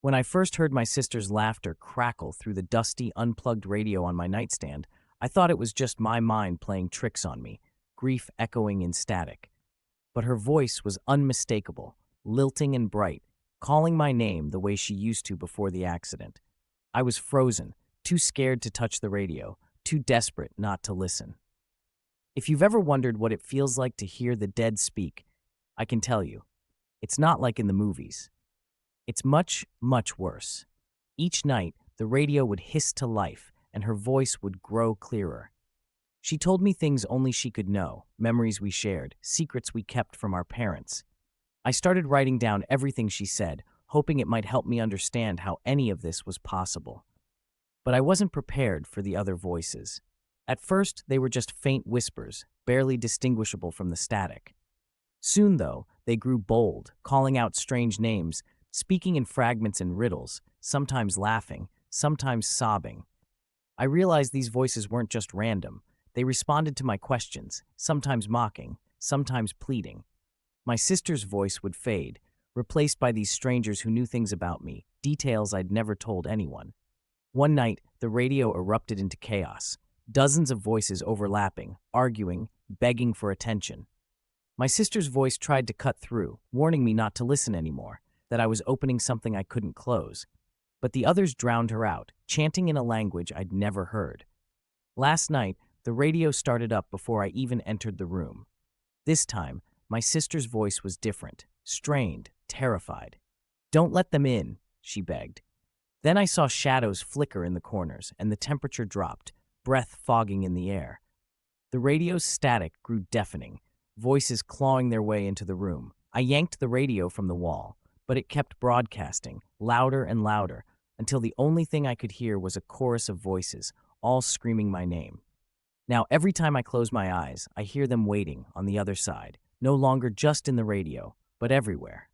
When I first heard my sister's laughter crackle through the dusty, unplugged radio on my nightstand, I thought it was just my mind playing tricks on me, grief echoing in static. But her voice was unmistakable, lilting and bright, calling my name the way she used to before the accident. I was frozen, too scared to touch the radio, too desperate not to listen. If you've ever wondered what it feels like to hear the dead speak, I can tell you, it's not like in the movies. It's much, much worse. Each night, the radio would hiss to life, and her voice would grow clearer. She told me things only she could know, memories we shared, secrets we kept from our parents. I started writing down everything she said, hoping it might help me understand how any of this was possible. But I wasn't prepared for the other voices. At first, they were just faint whispers, barely distinguishable from the static. Soon, though, they grew bold, calling out strange names, speaking in fragments and riddles, sometimes laughing, sometimes sobbing. I realized these voices weren't just random. They responded to my questions, sometimes mocking, sometimes pleading. My sister's voice would fade, replaced by these strangers who knew things about me, details I'd never told anyone. One night, the radio erupted into chaos, dozens of voices overlapping, arguing, begging for attention. My sister's voice tried to cut through, warning me not to listen anymore, that I was opening something I couldn't close. But the others drowned her out, chanting in a language I'd never heard. Last night, the radio started up before I even entered the room. This time, my sister's voice was different, strained, terrified. "Don't let them in," she begged. Then I saw shadows flicker in the corners, and the temperature dropped, breath fogging in the air. The radio's static grew deafening, voices clawing their way into the room. I yanked the radio from the wall, but it kept broadcasting, louder and louder, until the only thing I could hear was a chorus of voices, all screaming my name. Now, every time I close my eyes, I hear them waiting on the other side, no longer just in the radio, but everywhere.